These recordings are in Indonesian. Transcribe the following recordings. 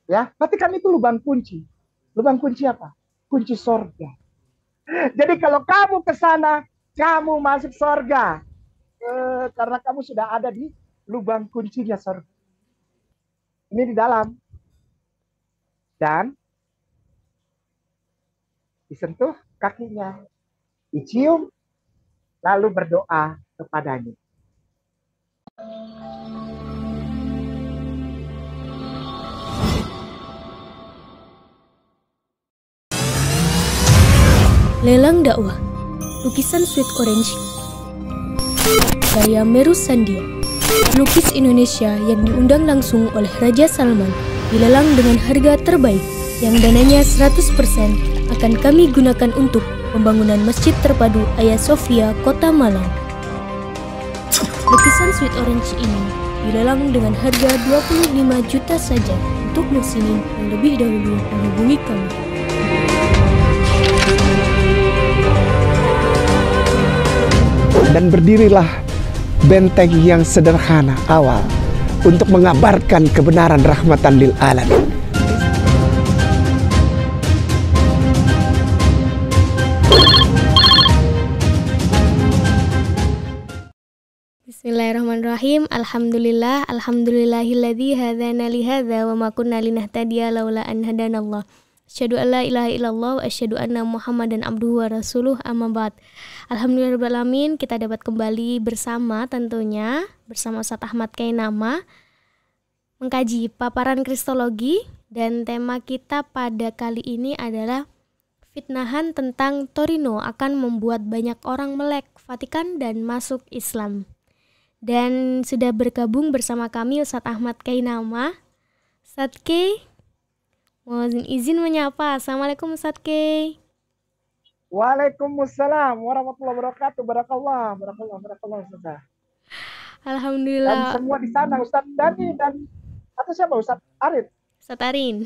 Ya, Vatikan itu lubang kunci. Lubang kunci apa? Kunci sorga. Jadi kalau kamu ke sana, kamu masuk sorga. Karena kamu sudah ada di lubang kuncinya sorga. Ini di dalam. Dan disentuh kakinya, dicium, lalu berdoa kepadanya. Lelang dakwah, lukisan Sweet Orange, karya Meru Sandia, pelukis Indonesia yang diundang langsung oleh Raja Salman, dilelang dengan harga terbaik, yang dananya 100% akan kami gunakan untuk pembangunan Masjid Terpadu Hagia Sophia, Kota Malang. Lukisan Sweet Orange ini dilelang dengan harga 25 juta saja. Untuk muslimin yang lebih dahulu menghubungi kami. Dan berdirilah benteng yang sederhana awal untuk mengabarkan kebenaran rahmatan lil alamin. Bismillahirrahmanirrahim. Alhamdulillahilladzi hadzana li hadza wa ma kunna linahtadiya laula an hadanallah. Asyhadu an la ilaha illallah wa asyhadu anna Muhammadan abduhu wa rasuluh, amma ba'd. Alhamdulillahirabbil alamin, kita dapat kembali bersama tentunya bersama Ustaz Ahmad Kainama mengkaji paparan kristologi, dan tema kita pada kali ini adalah fitnahan tentang Torino akan membuat banyak orang melek Vatikan dan masuk Islam. Dan sudah bergabung bersama kami Ustaz Ahmad Kainama. Ustaz K, mohon izin menyapa. Assalamualaikum Ustaz K. Waalaikumsalam warahmatullahi wabarakatuh. Barakallah, barakallah, barakallah Ustaz. Dan Alhamdulillah. semua di sana Ustaz Dani dan atau siapa Ustaz Arin? Ustaz Arin.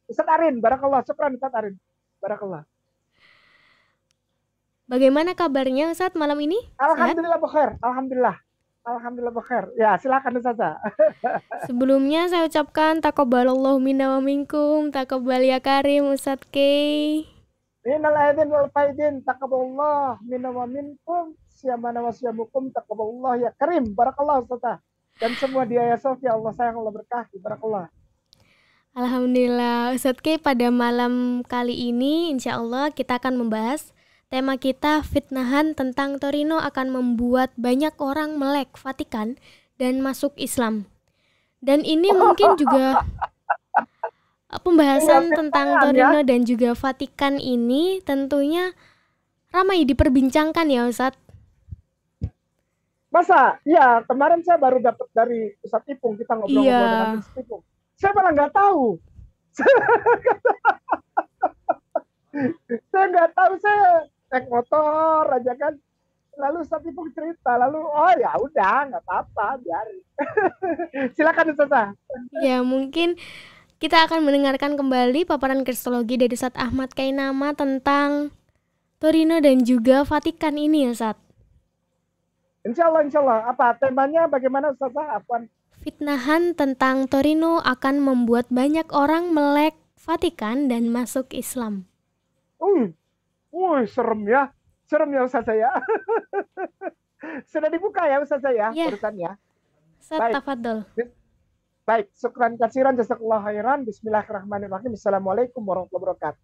Ustaz Arin, barakallah, syukran Ustaz Arin. Barakallah. Bagaimana kabarnya Ustaz malam ini? Alhamdulillah bekhair, alhamdulillah. Alhamdulillah bekhair. Ya, silakan Ustaz. Sebelumnya saya ucapkan taqabbalallahu minna wa minkum, taqabbal ya karim Ustaz K. Minal aidin wal faidin, taqabbalallah minna wa minkum, siyamana wa siyamukum, taqabbalallah ya karim. Barakallah Ustaz. Dan semua di Hagia Sophia, Allah sayang, Allah berkahi. Barakallah. Alhamdulillah Ustaz K, pada malam kali ini insya Allah kita akan membahas tema kita, fitnahan tentang Torino akan membuat banyak orang melek Vatikan dan masuk Islam. Dan ini mungkin juga pembahasan tentang Torino dan juga Vatikan ini tentunya ramai diperbincangkan ya Ustadz. Masa? Ya, kemarin saya baru dapat dari Ustadz Ipung, kita ngobrol-ngobrol dengan Ustadz Ipung. Saya malah nggak tahu. Saya nggak tahu, saya naik motor aja kan, lalu Ustadz Ipung cerita, lalu oh ya udah nggak apa-apa, biarin. Silakan Ustazah. Ya, mungkin kita akan mendengarkan kembali paparan kristologi dari Ustaz Ahmad Kainama tentang Torino dan juga Vatikan ini ya Ustaz. Insya Allah. Apa temanya, bagaimana Ustazah? Apa? Fitnahan tentang Torino akan membuat banyak orang melek Vatikan dan masuk Islam. Serem ya Ustaz saya. Sudah dibuka ya Ustaz saya urusannya. Ustaz, tafadhol. Baik, syukran katsiran, jazakallahu khairan. Bismillahirrahmanirrahim. Assalamualaikum warahmatullahi wabarakatuh.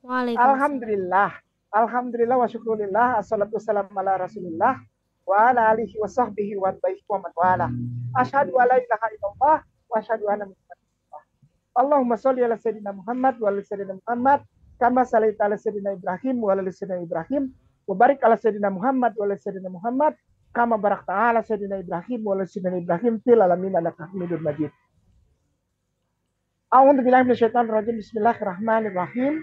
Waalaikumsalam. Alhamdulillah wa syukurillah. Assalatu wassalamu ala rasulillah wa ala alihi wa sahbihi wa tabihi wa man wala. Asyhadu an la ilaha illallah wa asyhadu anna Muhammadan rasulullah. Allahumma sholli ala sayyidina Muhammad wa ala sayyidina Muhammad kama salaita ala sayyidina Ibrahim wa ala sayyidina Ibrahim wa barik ala sayyidina Muhammad wa ala sayyidina Muhammad kama barakta ala sayyidina Ibrahim wa ala sayyidina Ibrahim fil alamin innaka Hamidum Majid. A'udzu billahi minasyaitonir rajim. Bismillahirrahmanirrahim.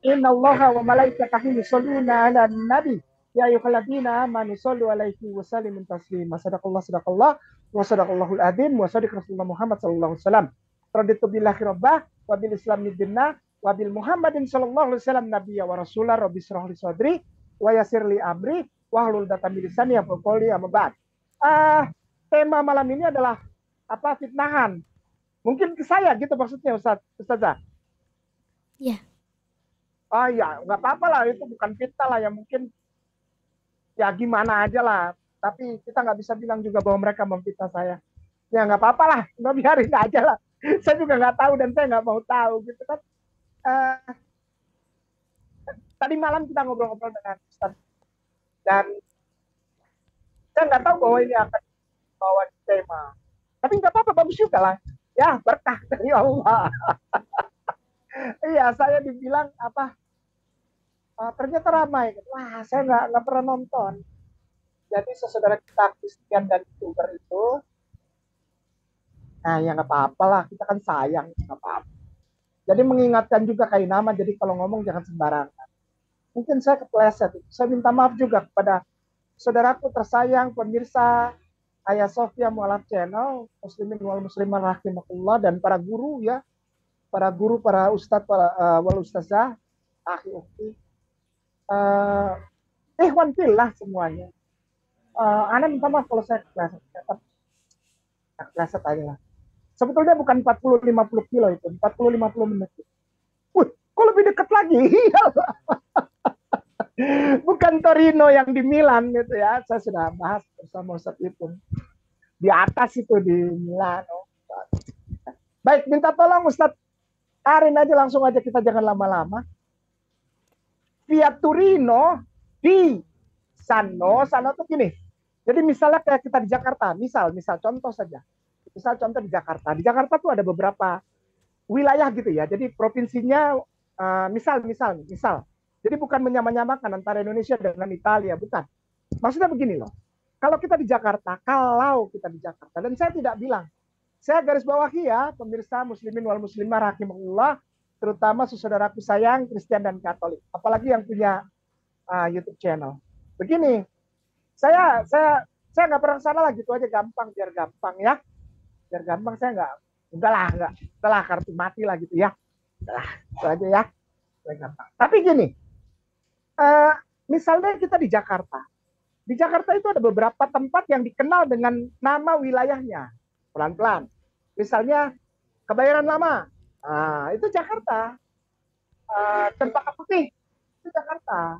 Innallaha wa malaikatahu yusholluna 'alan nabi ya ayyuhalladzina amanu shollu 'alaihi wa sallimu taslima. Sadaqallah wa sadaqallahul adzim wa sadiq Rasulullah Muhammad sallallahu alaihi wasallam. Raditu billahi rabbah wa bil islami dinna wa bil Muhammadin sallallahu alaihi wasallam nabiyya wa rasulah. Rabbi shrah li sadri wa yassir li amri wa hlul 'uqdatam min lisani yafqahu qawli. Amma ba'd. Tema malam ini adalah apa? Fitnahan. Mungkin ke saya gitu maksudnya Ustazah. Ya. Oh ya, nggak apa-apa lah, itu bukan fitnah lah ya, mungkin ya gimana aja lah. Tapi kita nggak bisa bilang juga bahwa mereka memfitnah saya. Ya nggak apa-apa lah, nggak, biarin aja lah. Saya juga nggak tahu dan saya nggak mau tahu gitu kan. Eh, Tadi malam kita ngobrol-ngobrol dengan Ustaz dan saya nggak tahu bahwa ini akan bawa tema. Tapi nggak apa-apa, bagus juga lah. Ya berkah dari Allah. Iya, saya dibilang apa? Ternyata ramai. Wah, saya nggak pernah nonton. Jadi saudara kita Christian dan YouTuber itu, nah ya nggak apa-apa lah. Kita kan sayang, nggak apa-apa. Jadi mengingatkan juga kayak nama. Jadi kalau ngomong jangan sembarangan. Mungkin saya kepleset. Saya minta maaf juga kepada saudaraku tersayang, pemirsa Ayah Sofia Mualaf Channel, Muslimin wal Muslimah rahimakumullah, dan para guru ya, para guru, para ustadz, para wal ustazah, akhi ukti, ikhwan fillah semuanya. Ana minta maaf kalau saya kepleset aja lah. Sebetulnya bukan 40-50 kilo itu, 40-50 menit. Wih, kok lebih dekat lagi? Bukan Torino yang di Milan gitu ya. Saya sudah bahas bersama Ustaz Ipun. Di atas itu di Milano. Baik, minta tolong Ustaz Arin aja, langsung aja, kita jangan lama-lama. Via Torino di Sano tuh gini. Jadi misalnya kayak kita di Jakarta, misal contoh saja. Misal contoh di Jakarta. Di Jakarta tuh ada beberapa wilayah gitu ya. Jadi provinsinya misal. Jadi bukan menyamakan antara Indonesia dengan Italia, bukan. Maksudnya begini loh. Kalau kita di Jakarta, dan saya tidak bilang, saya garis bawahi ya, pemirsa muslimin wal muslimah rahimahullah, terutama saudaraku sayang Kristen dan Katolik, apalagi yang punya YouTube channel. Begini, saya nggak pernah sana lah, gitu aja, gampang, biar gampang ya, saya udahlah kartu mati lah gitu ya, udahlah itu aja ya, biar gampang. Tapi gini, misalnya kita di Jakarta itu ada beberapa tempat yang dikenal dengan nama wilayahnya, pelan-pelan. Misalnya Kebayoran Lama, itu Jakarta. Cempaka Putih, itu Jakarta.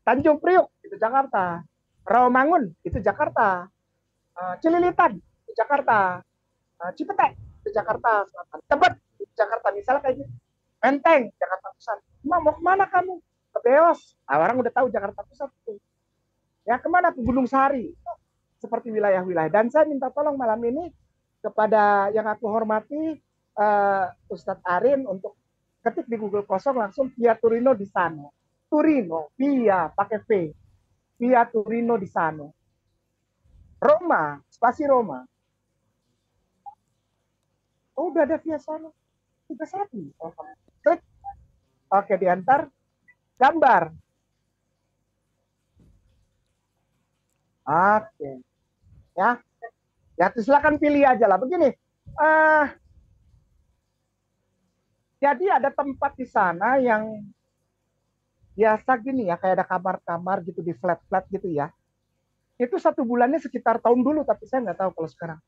Tanjung Priuk, itu Jakarta. Rawamangun, itu Jakarta. Cililitan, itu Jakarta. Cipete, itu Jakarta Selatan. Tebet, itu Jakarta. Misalnya kayak gitu. Menteng, Jakarta Pusat. Mau kemana kamu? Ke Beos. Orang udah tahu Jakarta Pusat itu. Ya, kemana? Ke Gunung Sahari. Seperti wilayah-wilayah. Dan saya minta tolong malam ini kepada yang aku hormati, Ustadz Arin, untuk ketik di Google kosong langsung via Torino di Sano. Torino, via pakai V. Via Torino di Sano. Roma, spasi Roma. Oh, udah ada via Sano. Sudah satu. Klik. Oke, diantar. Gambar. Oke. Ya. Ya, silakan pilih aja lah. Begini. Jadi ada tempat di sana yang biasa gini ya, kayak ada kamar-kamar gitu di flat-flat gitu ya. Itu satu bulannya sekitar tahun dulu, tapi saya nggak tahu kalau sekarang.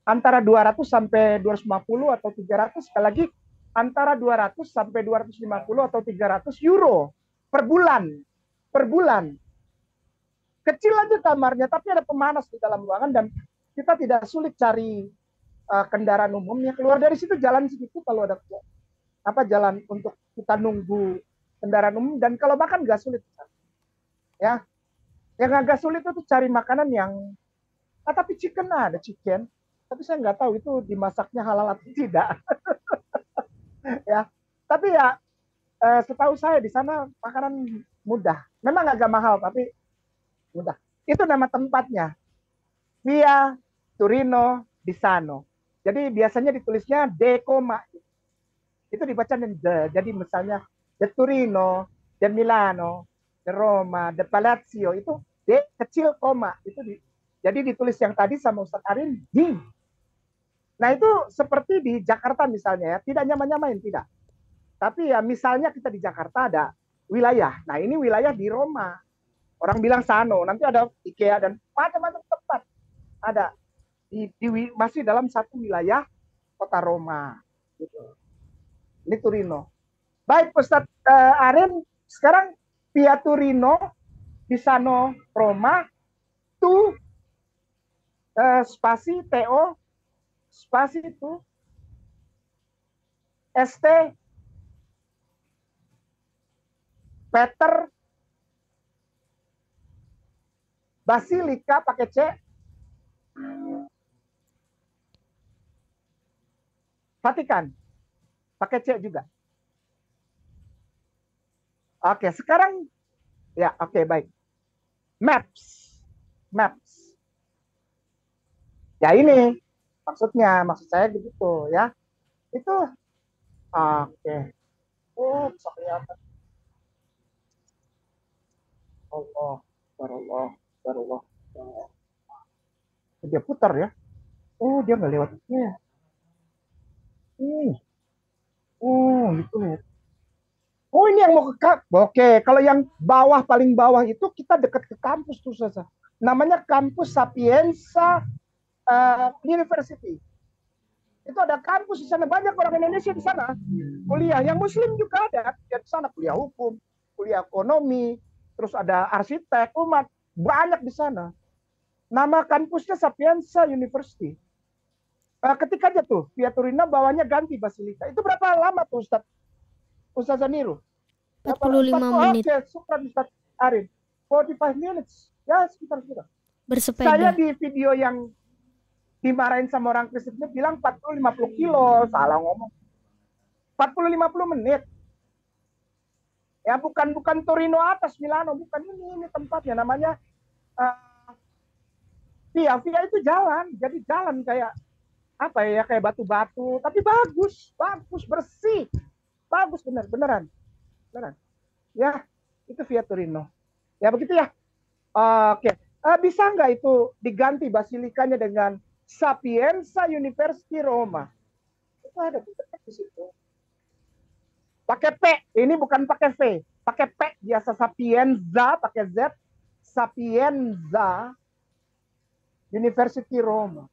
Antara 200 sampai 250 atau 300, sekali lagi antara 200 sampai 250 atau 300 euro per bulan. Per bulan. Kecil aja kamarnya, tapi ada pemanas di dalam ruangan dan kita tidak sulit cari kendaraan umumnya. Keluar dari situ jalan sedikit kalau ada jalan untuk kita nunggu kendaraan umum, dan kalau makan nggak sulit. Ya, yang agak sulit itu cari makanan yang tapi ada chicken, tapi saya nggak tahu itu dimasaknya halal atau tidak. Ya, tapi ya setahu saya di sana makanan mudah. Memang agak mahal tapi mudah. Itu nama tempatnya, via Torino di Sano. Jadi biasanya ditulisnya De Coma. Itu dibaca de. Jadi misalnya de Torino, de Milano, de Roma, de Palazzo, itu de kecil koma. Jadi ditulis yang tadi sama Ustadz Arin di. Nah itu seperti di Jakarta misalnya ya, tidak nyamain tidak. Tapi ya misalnya kita di Jakarta ada wilayah. Nah ini wilayah di Roma. Orang bilang Sano, nanti ada IKEA dan macam-macam tempat ada di masih dalam satu wilayah kota Roma. Gitu. Ini Turino. Baik, Ustadz Arin, sekarang via Turino, Pisano, Roma, tu spasi TO, spasi tu, ST, Peter, Basilika pakai C, Vatikan pakai C juga. Oke, sekarang ya, oke, baik. Maps. Ya ini maksud saya begitu ya. Itu oke. Oh, bisa kelihatan. Allah. Dia putar ya. Oh, dia nggak lewat itu ya. Oh, gitu ya. Oh, ini yang mau ke Oke, kalau yang bawah, paling bawah itu kita dekat ke kampus tuh, Sasa. Namanya kampus Sapienza University. Itu ada kampus di sana, banyak orang Indonesia di sana. Kuliah, yang Muslim juga ada di sana, kuliah hukum, kuliah ekonomi, terus ada arsitek, umat, banyak di sana. Nama kampusnya Sapienza University. Ketik aja tuh, via Turina bawahnya ganti Basilika. Itu berapa lama tuh, Ustaz Zaniru? 45 menit. Oke, syukran Ustaz Arin. 45 minutes. Ya, sekitar. Bersepeda. Saya di video yang dimarahin sama orang Kristen bilang 40-50 kilo. Salah ngomong. 40-50 menit. Ya, bukan Torino atas Milano. Bukan ini tempatnya. Namanya Via itu jalan. Jadi jalan kayak apa ya, kayak batu-batu. Tapi bagus, bersih. Bagus, beneran. Ya, itu via Turino. Ya begitu ya. Oke. Bisa nggak itu diganti basilikanya dengan Sapienza University Roma? Itu ada di situ. Pakai P, ini bukan pakai V, pakai P biasa. Sapienza pakai Z, Sapienza University Roma.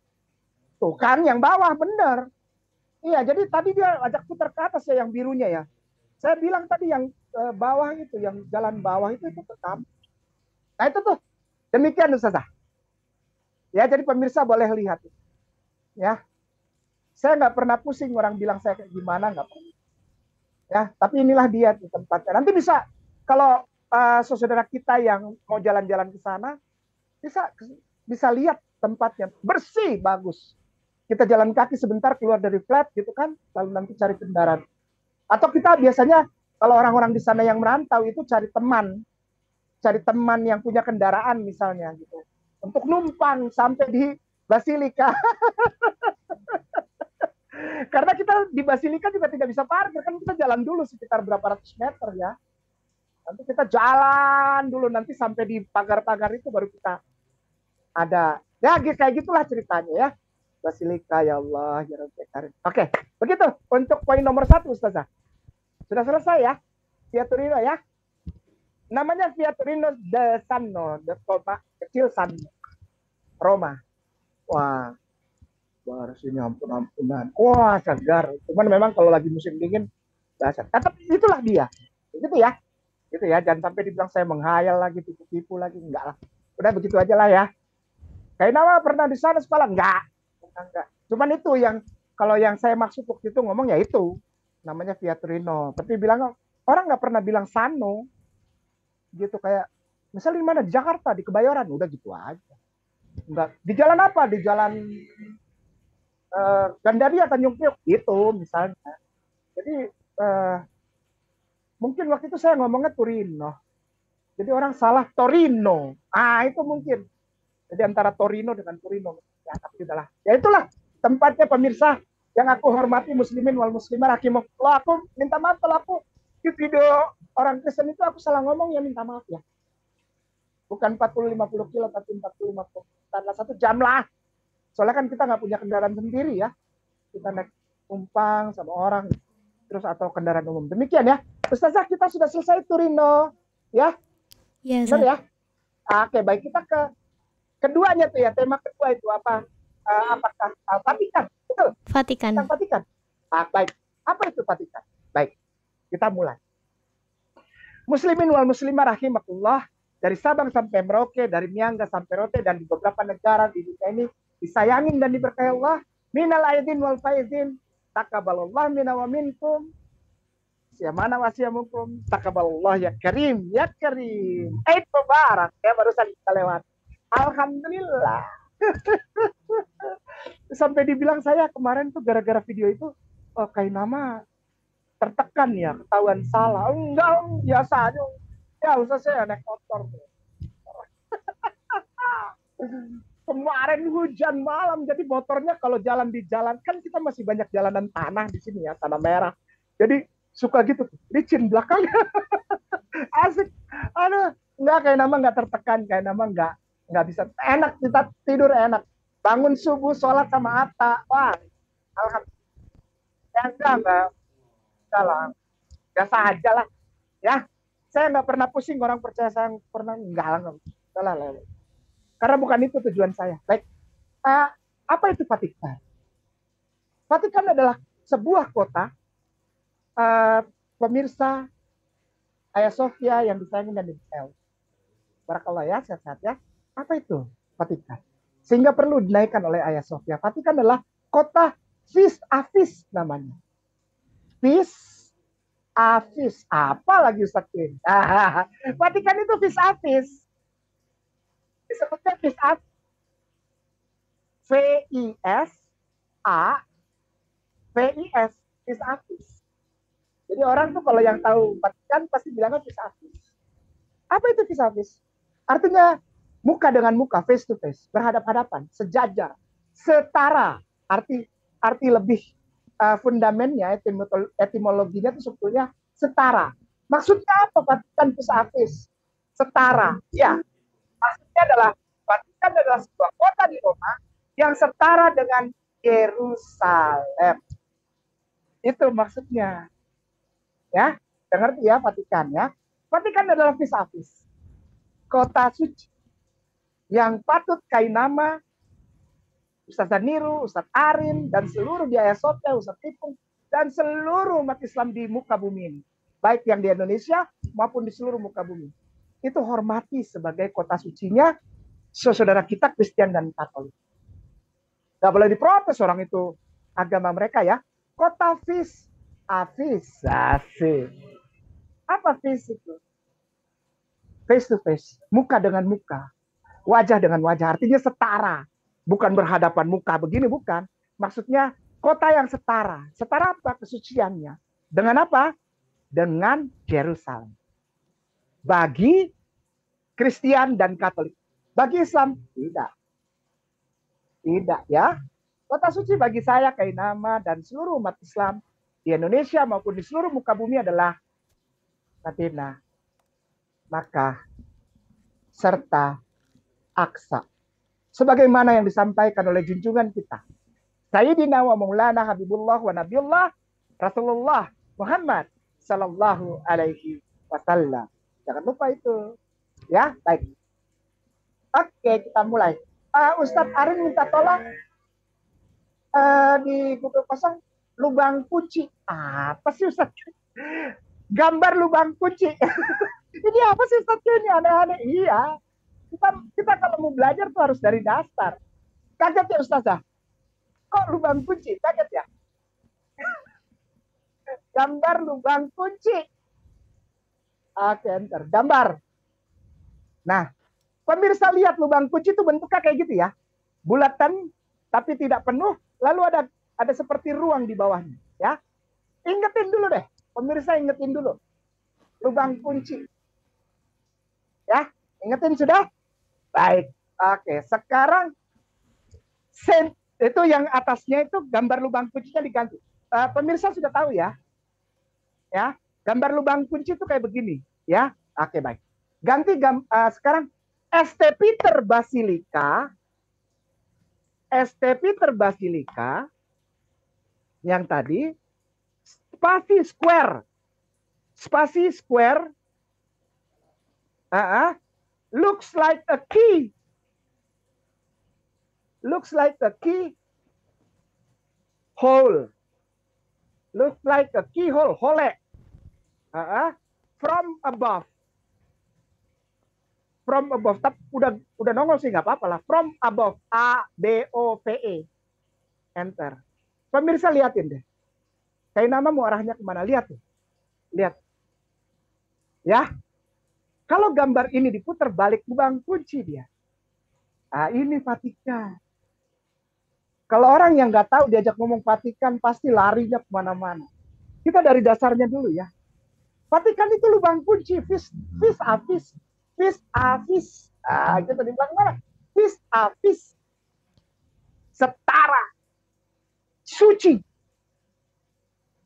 Tuh kan yang bawah bener. Iya, jadi tadi dia ajak putar ke atas ya, yang birunya ya. Saya bilang tadi yang bawah itu, yang jalan bawah itu ke kampus. Nah itu tuh, demikian Ustazah. Ya, jadi pemirsa boleh lihat. Ya, saya nggak pernah pusing orang bilang saya kayak gimana, nggak pernah. Ya, tapi inilah dia di tempatnya. Nanti bisa, kalau saudara kita yang mau jalan-jalan ke sana, bisa lihat tempatnya. Bersih, bagus. Kita jalan kaki sebentar keluar dari flat gitu kan, lalu nanti cari kendaraan. Atau kita biasanya kalau orang-orang di sana yang merantau itu cari teman yang punya kendaraan misalnya gitu, untuk numpang sampai di Basilika. Karena kita di Basilika juga tidak bisa parkir, kan kita jalan dulu sekitar berapa ratus meter ya. Nanti kita jalan dulu, nanti sampai di pagar-pagar itu baru kita ada. Ya kayak gitulah ceritanya ya. Basilika, ya Allah, ya Rabbi Karim. Oke, begitu untuk poin nomor 1, Ustazah. Sudah selesai ya, via Turino ya. Namanya via Turino de Sanno, de kota kecil Sanno, Roma. Wah, baru sini ampunan. Wah, segar. Cuman memang kalau lagi musim dingin, dasar. Tapi itulah dia, gitu ya. Gitu ya, jangan sampai dibilang saya menghayal lagi, tipu-tipu lagi, enggak lah. Udah begitu aja lah ya. Kayak nama pernah di sana sekolah? Enggak. Cuman itu yang kalau yang saya maksud waktu itu ngomong ya itu namanya via Turino. Tapi bilang orang nggak pernah bilang Sano gitu, kayak misalnya di mana, di Jakarta, di Kebayoran, udah gitu aja. Enggak di jalan apa, di jalan Gandaria, Tanjung Priok gitu misalnya. Jadi mungkin waktu itu saya ngomongnya Turino, jadi orang salah Torino. Itu mungkin. Jadi antara Torino dengan Turino. Ya, tapi udahlah. Ya itulah tempatnya pemirsa yang aku hormati, muslimin wal muslimah rahimakumullah. Aku minta maaf kalau aku di video orang Kristen itu aku salah ngomong, ya minta maaf ya. Bukan 40-50 kilo tapi 40-50. Tanda 1 jam lah. Soalnya kan kita nggak punya kendaraan sendiri ya. Kita naik tumpang sama orang terus atau kendaraan umum. Demikian ya. Ustazah, kita sudah selesai Turino ya. Ya, benar ya. Oke, baik, kita ke keduanya tuh ya, tema kedua itu apa? Apakah Vatikan? Betul, Vatikan. tentang Vatikan. Baik, apa itu Vatikan? Baik, kita mulai. Muslimin wal muslimah rahimakumullah, dari Sabang sampai Merauke, dari Miangas sampai Rote, dan di beberapa negara di dunia ini disayangin dan diberkahi Allah. Minal aidin wal faizin, taqabbalallah minna wa minkum. Siamana wa siamukum, taqabbalallah ya karim, ya karim. Eid Mubarak, ya barusan kita lewat. Alhamdulillah. Sampai dibilang saya kemarin tuh gara-gara video itu, oh kayak nama tertekan ya, ketahuan salah. Enggak, biasa aja. Ya usah saya naik motor. Kemarin hujan malam, jadi motornya kalau jalan di jalan, kan kita masih banyak jalanan tanah di sini ya, tanah merah. Jadi suka gitu, licin belakangnya. Asik. Aduh, enggak, kayak nama enggak tertekan, kayak nama enggak bisa. Enak, kita tidur enak. Bangun subuh, sholat sama Atta. Wah, alhamdulillah. Ya enggak lah. Biasa aja lah. Ya, saya nggak pernah pusing orang percaya saya pernah, enggak lah. Karena bukan itu tujuan saya. Baik, apa itu Vatikan? Vatikan adalah sebuah kota, pemirsa Hagia Sophia yang disayangi dan dicintai. Barakallah ya, sehat-sehat ya. Apa itu Vatikan? Sehingga perlu dinaikkan oleh Hagia Sophia. Vatikan adalah kota vis a vis namanya. Vis a vis. Apa lagi Ustaz Kim? Vatikan itu vis a vis. Disebutnya vis a vis. V-I-S-A V-I-S, vis a vis. Jadi orang tuh kalau yang tahu Vatikan pasti bilangnya vis a vis. Apa itu vis a vis? Artinya muka dengan muka, face to face, berhadap-hadapan, sejajar, setara. Arti lebih fundamennya, etimologinya itu sebetulnya setara. Maksudnya apa Vatikan vis a vis? Setara. Ya, maksudnya adalah Vatikan adalah sebuah kota di Roma yang setara dengan Yerusalem. Itu maksudnya. Ya, ngerti ya Vatikan ya. Vatikan adalah vis a vis. Kota suci yang patut kainama Ustaz Zaniru, Ustaz Arin, dan seluruh di Hagia Sophia, Ustaz Tipung, dan seluruh umat Islam di muka bumi ini. Baik yang di Indonesia maupun di seluruh muka bumi. Itu hormati sebagai kota sucinya saudara kita Kristen dan Katolik. Gak boleh diprotes orang itu agama mereka ya. Kota vis a vis. Apa vis itu? Face to face, muka dengan muka, wajah dengan wajah, artinya setara, bukan berhadapan muka begini, bukan. Maksudnya kota yang setara. Setara apa? Kesuciannya. Dengan apa? Dengan Yerusalem. Bagi Kristen dan Katolik. Bagi Islam, tidak. Tidak ya. Kota suci bagi saya, kainama, dan seluruh umat Islam di Indonesia maupun di seluruh muka bumi adalah Madinah, Makkah, serta Aqsa. Sebagaimana yang disampaikan oleh junjungan kita, Sayyidina wa Maulana Habibullah wa Nabiullah Rasulullah Muhammad Sallallahu Alaihi Wasallam. Jangan lupa itu. Ya, baik. Oke, kita mulai. Ustadz Arin minta tolong di Google kosong lubang kunci. Apa sih Ustadz? Gambar lubang kunci. Ini apa sih Ustadz? Ini aneh-aneh. Iya. Kita kalau mau belajar tuh harus dari dasar. Kaget ya Ustazah? Kok lubang kunci? Kaget ya? Gambar lubang kunci. Oke, enter. Gambar. Nah, pemirsa lihat lubang kunci itu bentuknya kayak gitu ya. Bulatan tapi tidak penuh, lalu ada seperti ruang di bawahnya, ya. Ingetin dulu deh. Pemirsa ingetin dulu. Lubang kunci. Ya, ingetin sudah? Baik. Oke, sekarang itu yang atasnya itu gambar lubang kuncinya diganti. Pemirsa sudah tahu ya? Ya, gambar lubang kunci itu kayak begini, ya. Oke, baik. Ganti sekarang St. Peter Basilica yang tadi spasi square looks like a key hole. Look like a keyhole, hole. From above. From above. Tapi udah nongol sih nggak apa-apa lah. From above. ABOVE. Enter. Pemirsa liatin deh. Kayak nama mau arahnya kemana? Lihat tuh. Lihat. Ya. Kalau gambar ini diputar balik lubang kunci dia. Nah, ini Vatikan. Kalau orang yang nggak tahu diajak ngomong Vatikan pasti larinya kemana-mana. Kita dari dasarnya dulu ya. Vatikan itu lubang kunci, vis avis. Kita dibilang mana? Vis avis. Setara. Suci.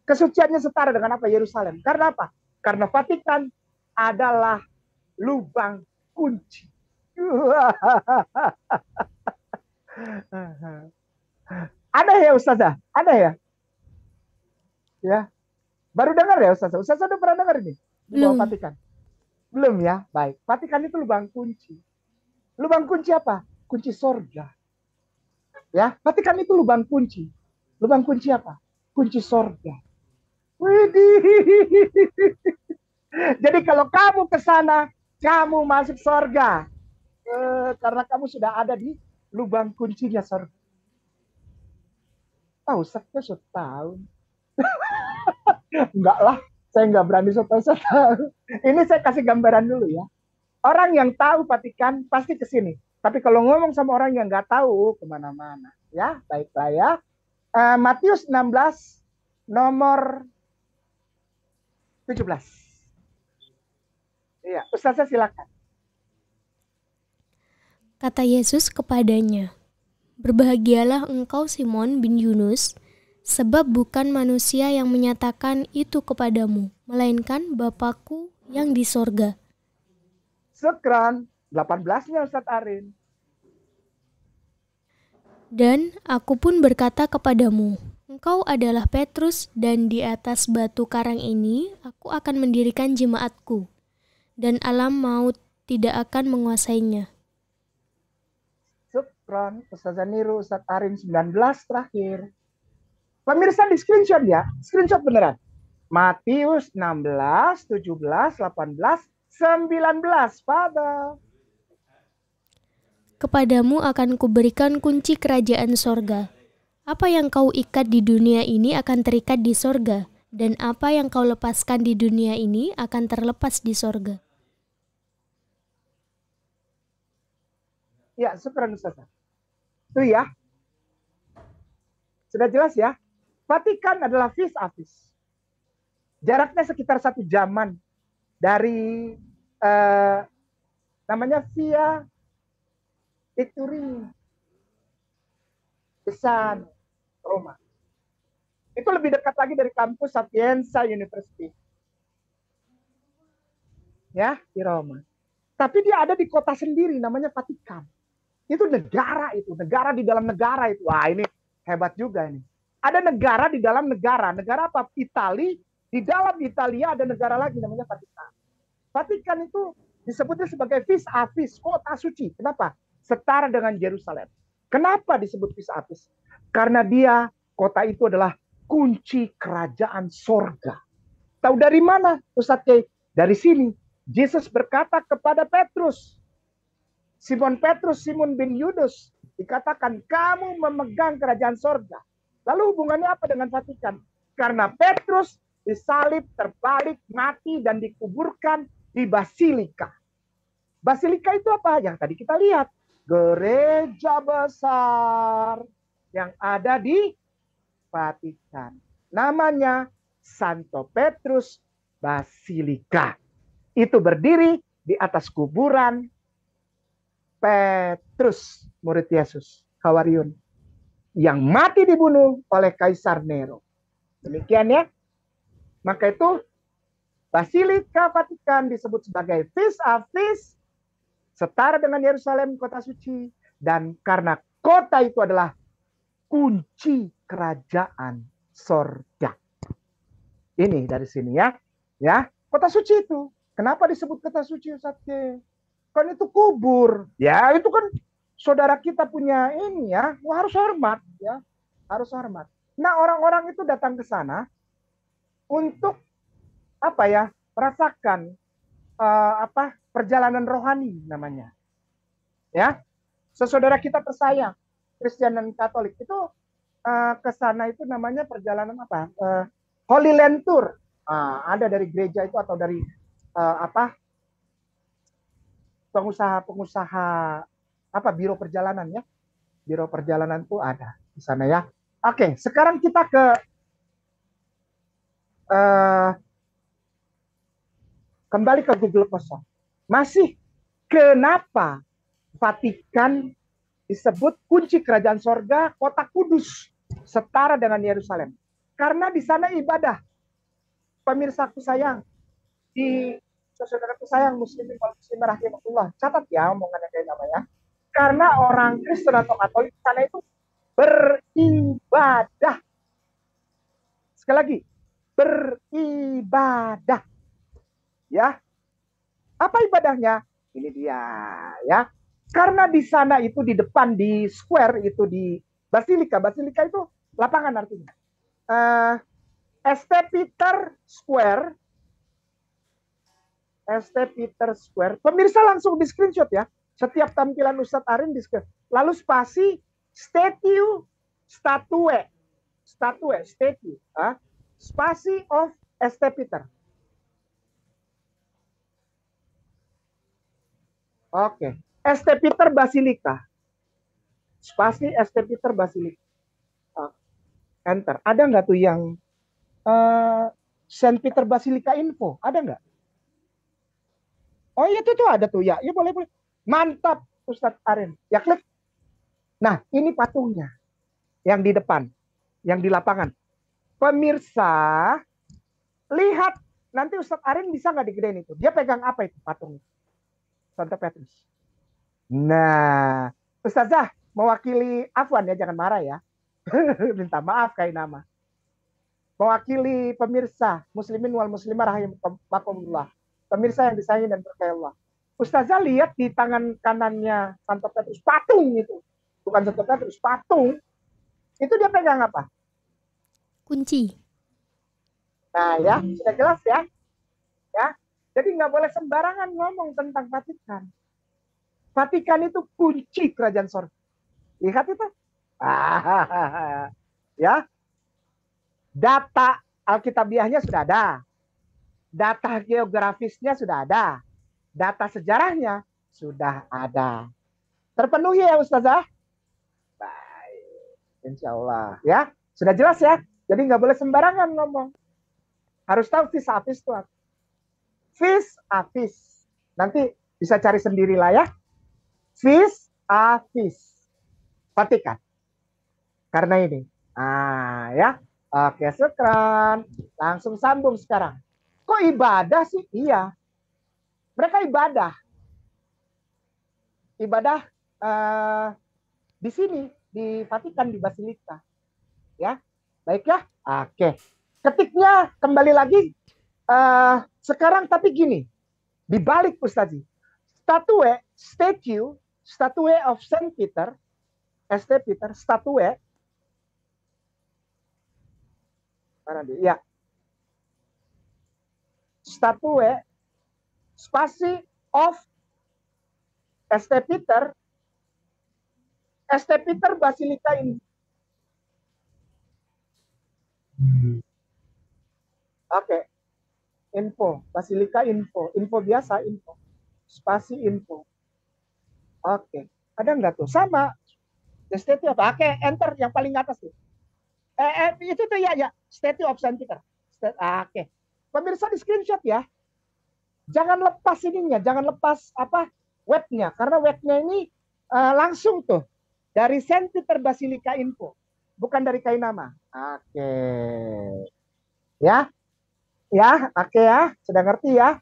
Kesuciannya setara dengan apa? Yerusalem. Karena apa? Karena Vatikan adalah lubang kunci. Ada ya Ustazah? Ada ya? Ya. Baru dengar ya Ustazah? Ustazah udah pernah dengar ini? Di bawah Vatikan? Belum ya? Baik. Vatikan itu lubang kunci. Lubang kunci apa? Kunci sorga. Ya, Vatikan itu lubang kunci. Lubang kunci apa? Kunci sorga. Widih. Jadi kalau kamu ke sana, kamu masuk sorga. Karena kamu sudah ada di lubang kuncinya sorga. Ustaznya sudah tahu. Enggak lah, saya nggak berani tahu. Ini saya kasih gambaran dulu ya. Orang yang tahu Vatikan pasti ke sini. Tapi kalau ngomong sama orang yang nggak tahu, kemana-mana. Ya, baiklah ya. Matius 16, nomor 17. Iya, Ustazah silakan. Kata Yesus kepadanya, "Berbahagialah engkau Simon bin Yunus, sebab bukan manusia yang menyatakan itu kepadamu, melainkan Bapakku yang di sorga." Sekran 18-nya Ustadz Arin. "Dan aku pun berkata kepadamu, engkau adalah Petrus, dan di atas batu karang ini aku akan mendirikan jemaatku, dan alam maut tidak akan menguasainya." Sekran, Ustazah Niru, Ustadz Arin 19 terakhir. Pemirsa di screenshot ya, screenshot beneran. Matius 16, 17, 18, 19, Father. "Kepadamu akan kuberikan kunci kerajaan sorga. Apa yang kau ikat di dunia ini akan terikat di sorga, dan apa yang kau lepaskan di dunia ini akan terlepas di sorga." Ya, syukuran Ustazah. Itu ya. Sudah jelas ya. Vatikan adalah vis avis. Jaraknya sekitar 1 jaman dari namanya Via Victory Pisan, Roma. Itu lebih dekat lagi dari kampus Sapienza University. Ya, di Roma. Tapi dia ada di kota sendiri namanya Vatikan. Itu negara di dalam negara itu. Wah, ini hebat juga ini. Ada negara di dalam negara. Negara apa? Itali. Di dalam Italia ada negara lagi namanya Vatikan. Vatikan itu disebutnya sebagai vis avis, kota suci. Kenapa? Setara dengan Yerusalem. Kenapa disebut vis avis? Karena dia, kota itu adalah kunci kerajaan sorga. Tahu dari mana, Ustadz Kiai? Dari sini. Yesus berkata kepada Petrus, Simon Petrus, Simon bin Yunus, dikatakan kamu memegang kerajaan sorga. Lalu hubungannya apa dengan Vatikan? Karena Petrus disalib, terbalik, mati, dan dikuburkan di Basilika. Basilika itu apa? Yang tadi kita lihat. Gereja besar yang ada di Vatikan. Namanya Santo Petrus Basilika. Itu berdiri di atas kuburan Petrus, murid Yesus, Hawariun, yang mati dibunuh oleh Kaisar Nero. Demikian ya. Maka itu Basilika Vatikan disebut sebagai vis avis, setara dengan Yerusalem, kota suci, dan karena kota itu adalah kunci kerajaan sorga. Ini dari sini ya. Ya, kota suci itu. Kenapa disebut kota suci, Ustadz? Kan itu kubur. Ya, itu kan saudara kita punya ini ya. Wah, harus hormat ya. Harus hormat. Nah, orang-orang itu datang ke sana untuk apa ya? Merasakan perjalanan rohani namanya. Ya, saudara kita tersayang, Kristen dan Katolik itu ke sana itu namanya perjalanan apa? Holy Land Tour. Ada dari gereja itu atau dari pengusaha-pengusaha biro perjalanan ya. Biro perjalanan tuh ada di sana ya. Oke, sekarang kita ke kembali ke Google kosong. Masih kenapa Vatikan disebut kunci kerajaan sorga, kota kudus, setara dengan Yerusalem? Karena di sana ibadah. Pemirsaku sayang, di saudaraku sayang muslimin wal muslimah rahimahullah, catat ya omongannya kayak apa ya. Karena orang Kristen atau Katolik di sana itu beribadah. Sekali lagi, beribadah. Ya. Apa ibadahnya? Ini dia ya. Karena di sana itu di depan di square itu di Basilika. Basilika itu lapangan artinya. St. Peter Square. St. Peter Square. Pemirsa langsung di screenshot ya. Setiap tampilan Ustadz Arin di screenshot. Lalu spasi statue. Spasi of St. Peter. Oke. St. Peter Basilika. Spasi St. Peter Basilika. Enter. Ada nggak tuh yang St. Peter Basilika info? Ada nggak? Oh iya tuh ada tuh ya. Ya boleh. Mantap Ustadz Arin. Ya klik. Nah ini patungnya. Yang di depan. Yang di lapangan. Pemirsa. Lihat. Nanti Ustadz Arin bisa nggak digedein itu? Dia pegang apa itu patungnya? Santo Petrus. Nah. Ustazah mewakili Afwan ya. Jangan marah ya. Minta maaf kayak nama. Mewakili pemirsa muslimin wal muslimah rahimakumullah. Pemirsa yang disayangi dan berkahi Allah. Ustazah lihat di tangan kanannya Santo Petrus patung itu. Bukan Santo Petrus, patung. Itu dia pegang apa? Kunci. Nah ya, sudah jelas ya. Ya. Jadi nggak boleh sembarangan ngomong tentang Vatikan. Vatikan itu kunci kerajaan sorga. Lihat itu. Ya, data Alkitabiahnya sudah ada, data geografisnya sudah ada, data sejarahnya sudah ada. Terpenuhi ya Ustazah? Baik, insya Allah ya. Sudah jelas ya. Jadi nggak boleh sembarangan ngomong. Harus tahu vis a vis itu apa. Vis a vis. Nanti bisa cari sendirilah ya. Vis a vis. Vatikan. Karena ini. Ya. Oke, syukran. Langsung sambung sekarang. Kok ibadah sih? Iya. Mereka ibadah. Ibadah di sini. Di Vatikan, di Basilika. Ya. Baik ya? Oke. Ketiknya kembali lagi. Sekarang tapi gini. Dibalik Ustazi. Statue of Saint Peter. St. Peter, statue. Mana dia? Ya. Statue, spasi of St. Peter. St. Peter Basilika ini. Oke. Info, Basilika info. Info biasa, info. Spasi info. Oke. Ada nggak tuh? Sama. Statue apa? Oke, enter yang paling atas tuh. Itu tuh ya. Statue of Saint Peter. Oke. Pemirsa di screenshot ya. Jangan lepas ininya, jangan lepas webnya, karena webnya ini langsung tuh dari Saint Peter Basilika info, bukan dari Kainama. Oke. Ya. Ya, oke ya. Sudah ngerti ya.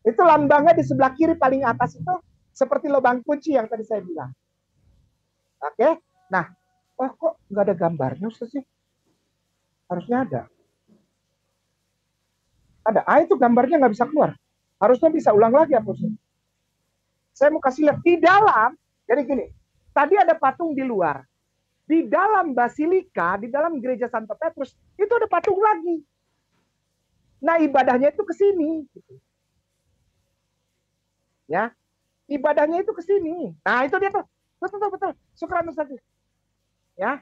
Itu lambangnya di sebelah kiri paling atas itu seperti lubang kunci yang tadi saya bilang. Oke, nah, kok nggak ada gambarnya Ustaz sih? Harusnya ada. Ada. Itu gambarnya nggak bisa keluar. Harusnya bisa ulang lagi apa Ustaz? Saya mau kasih lihat di dalam. Jadi gini, tadi ada patung di luar. di dalam basilika, di dalam gereja Santo Petrus, itu ada patung lagi. Nah, ibadahnya itu ke sini. Ya, ibadahnya itu ke sini. Nah, itu dia tuh. Betul. Syukran Ustaz. Ya.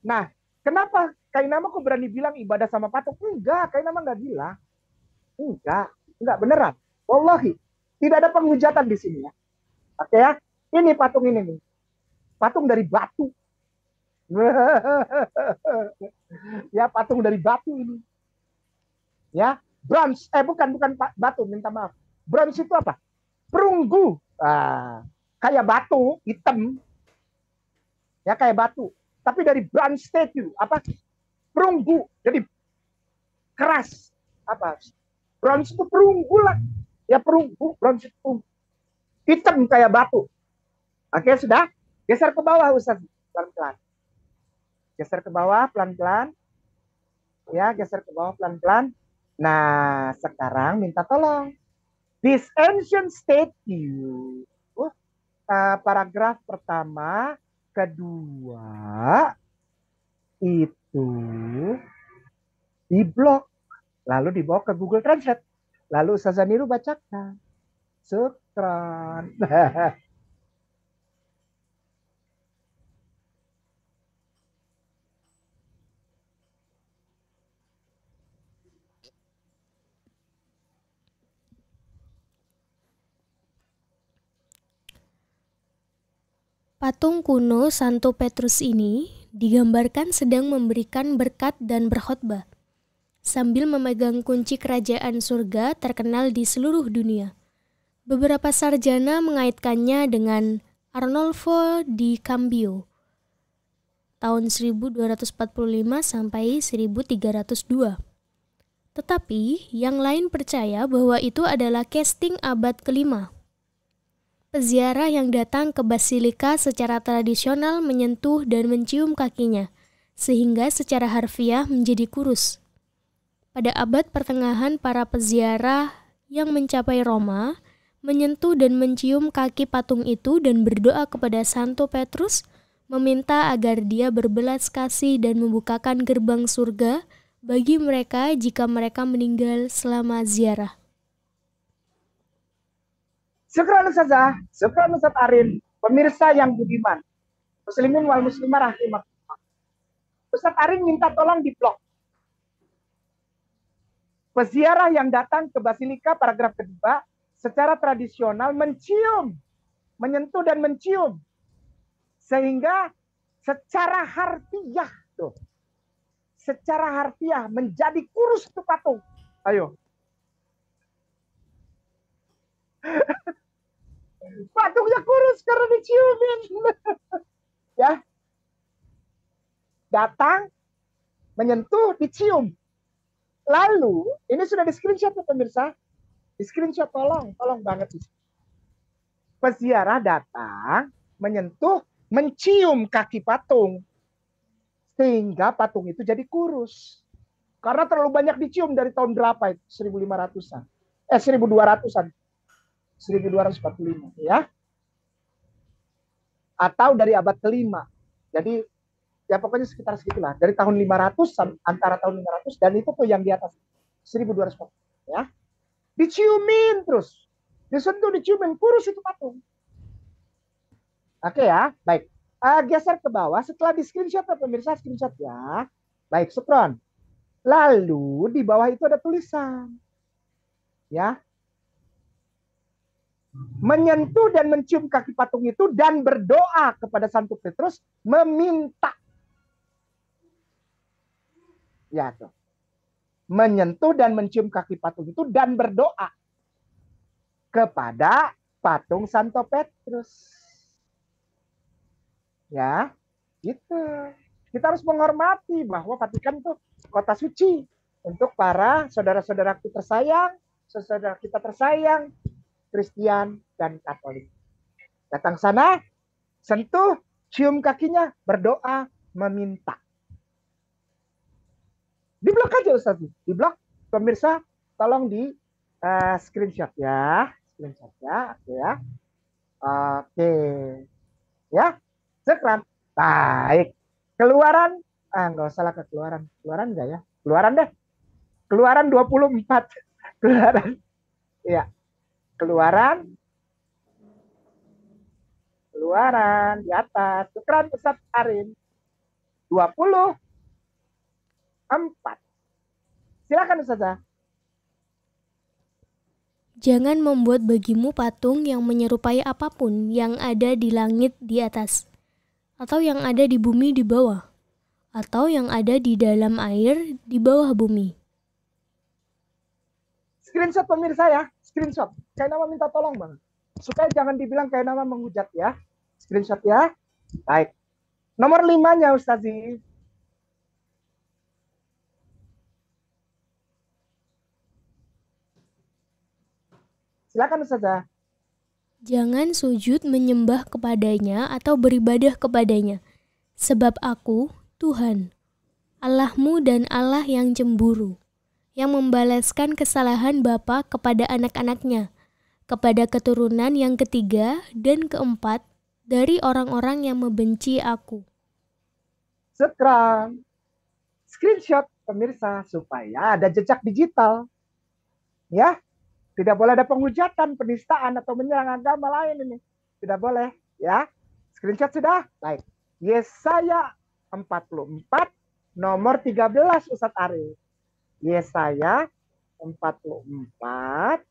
Nah, kenapa Kainama kok berani bilang ibadah sama patung? Enggak, Kainama enggak bilang. Enggak beneran. Wallahi, tidak ada penghujatan di sini ya. Oke ya. Ini patung ini nih. Patung dari batu. Ya, patung dari batu ini. Ya, bronze. Bukan batu, minta maaf. Bronze itu apa? Perunggu. Kayak batu hitam. Ya, kayak batu. Tapi dari bronze statue. Apa? Perunggu. Jadi keras. Apa? Bronze itu perunggu lah. Ya, perunggu. Bronze itu hitam kayak batu. Oke, sudah. Geser ke bawah, Ustaz. Pelan-pelan. Geser ke bawah, pelan-pelan. Ya, geser ke bawah, pelan-pelan. Nah, sekarang minta tolong. This ancient statue. Paragraf pertama, kedua, itu diblok. Lalu dibawa ke Google Translate. Lalu Ustazah Niru bacakan. Syukran. Patung kuno Santo Petrus ini digambarkan sedang memberikan berkat dan berkhotbah, sambil memegang kunci kerajaan surga terkenal di seluruh dunia. Beberapa sarjana mengaitkannya dengan Arnolfo di Cambio, tahun 1245 sampai 1302. Tetapi yang lain percaya bahwa itu adalah casting abad kelima. Peziarah yang datang ke basilika secara tradisional menyentuh dan mencium kakinya, sehingga secara harfiah menjadi kurus. Pada abad pertengahan, para peziarah yang mencapai Roma menyentuh dan mencium kaki patung itu dan berdoa kepada Santo Petrus, meminta agar dia berbelas kasih dan membukakan gerbang surga bagi mereka jika mereka meninggal selama ziarah. Syukran Ustazah, syukran Ustaz Arin, pemirsa yang budiman, muslimin wal muslimah rahimakumullah. Ustaz Arin minta tolong diblok. Peziarah yang datang ke basilika paragraf kedua secara tradisional mencium, menyentuh dan mencium, sehingga secara harfiah tuh, secara harfiah menjadi kurus itu patung. Ayo. Patungnya kurus karena diciumin. Ya. Datang, menyentuh, dicium. Lalu, ini sudah di screenshot ya pemirsa. Di screenshot tolong banget. Peziarah datang, menyentuh, mencium kaki patung. Sehingga patung itu jadi kurus. Karena terlalu banyak dicium dari tahun berapa itu? 1500-an. 1200-an. 1245 ya. Atau dari abad kelima. Jadi ya pokoknya sekitar segitulah. Dari tahun 500 antara tahun 500 dan itu tuh yang di atas 1240 ya. Diciumin terus. Disentuh, diciumin, kurus itu patung. Oke ya, baik. Geser ke bawah setelah di screenshot ya pemirsa, screenshot ya. Baik, syukron. Lalu di bawah itu ada tulisan. Ya. Menyentuh dan mencium kaki patung itu dan berdoa kepada Santo Petrus meminta. Ya tuh. Menyentuh dan mencium kaki patung itu dan berdoa kepada patung Santo Petrus. Ya, gitu. Kita harus menghormati bahwa Vatikan itu kota suci untuk para saudara-saudaraku tersayang, saudara kita tersayang, Kristen dan Katolik. Datang sana, sentuh, cium kakinya, berdoa, meminta. Diblok aja Ustaz. Diblok. Pemirsa, tolong di screenshot ya. Screenshot ya. Oke ya. Oke. Ya. Sekarang. Baik. Keluaran, nggak usah lah ke keluaran. Keluaran enggak ya? Keluaran deh. Keluaran 24. Keluaran. Iya. Keluaran. Keluaran di atas. Syukran Ustaz Arin. 24. Silakan Ustazah. Jangan membuat bagimu patung yang menyerupai apapun yang ada di langit di atas, atau yang ada di bumi di bawah, atau yang ada di dalam air di bawah bumi. Screenshot pemirsa ya, screenshot. Kayak nama minta tolong bang, supaya jangan dibilang kayak nama menghujat ya. Screenshot ya. Baik. Nomor 5-nya Ustazi. Silakan Ustazah. Jangan sujud menyembah kepadanya atau beribadah kepadanya, sebab aku, Tuhan, Allahmu dan Allah yang cemburu, yang membalaskan kesalahan bapa kepada anak-anaknya, kepada keturunan yang ketiga dan keempat dari orang-orang yang membenci aku. Sekarang screenshot pemirsa supaya ada jejak digital. Ya, tidak boleh ada penghujatan, penistaan atau menyerang agama lain ini. Tidak boleh, ya. Screenshot sudah? Baik. Yesaya 44 nomor 13 Ustadz Ari. Yesaya 44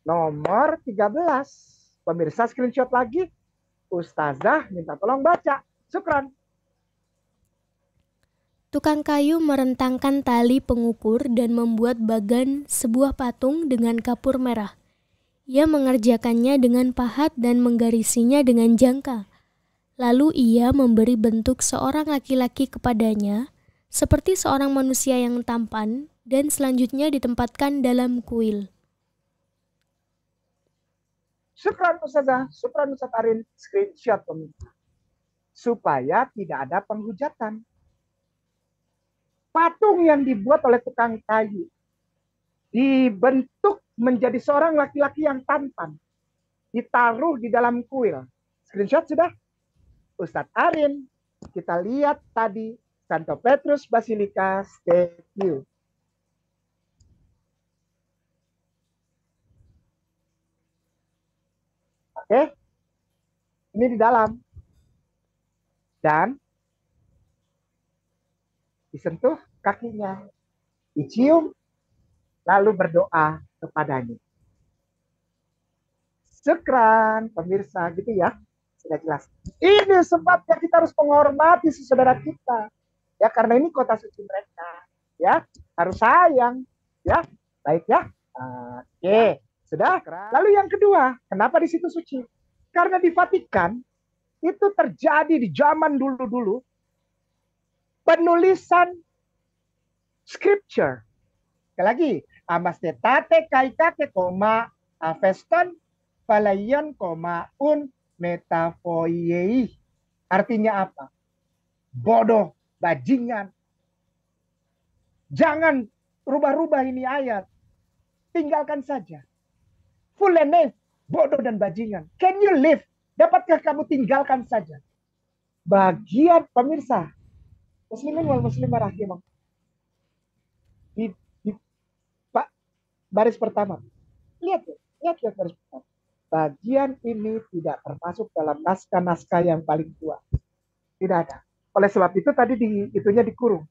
nomor 13. Pemirsa screenshot lagi. Ustazah minta tolong baca. Syukran. Tukang kayu merentangkan tali pengukur dan membuat bagan sebuah patung dengan kapur merah. Ia mengerjakannya dengan pahat dan menggarisinya dengan jangka. Lalu ia memberi bentuk seorang laki-laki kepadanya, seperti seorang manusia yang tampan, dan selanjutnya ditempatkan dalam kuil. Syukran Ustazah, syukran Ustaz Arin, screenshot pemirsa. Supaya tidak ada penghujatan. Patung yang dibuat oleh tukang kayu dibentuk menjadi seorang laki-laki yang tampan, ditaruh di dalam kuil. Screenshot sudah? Ustadz Arin, kita lihat tadi Santo Petrus Basilika statue. Oke, ini di dalam. Dan disentuh kakinya, dicium, lalu berdoa kepadanya. Syukran, pemirsa, gitu ya. Sudah jelas. Ini sebabnya kita harus menghormati saudara kita. Ya, karena ini kota suci mereka. Ya, harus sayang. Ya, baik ya. Oke, sudah. Lalu yang kedua, kenapa di situ suci? Karena di Vatikan itu terjadi di zaman dulu-dulu penulisan scripture. Sekali lagi, amastetate kaikake koma aveston palayon koma un metafoiei. Artinya apa? Bodoh, bajingan. Jangan rubah-rubah ini ayat. Tinggalkan saja. Fulene, bodoh dan bajingan. Can you live? Dapatkah kamu tinggalkan saja? Bagian pemirsa, muslimin wal muslimah rahimah. Di baris pertama. Lihat baris pertama. Bagian ini tidak termasuk dalam naskah-naskah yang paling tua. Tidak ada. Oleh sebab itu tadi itunya dikurung.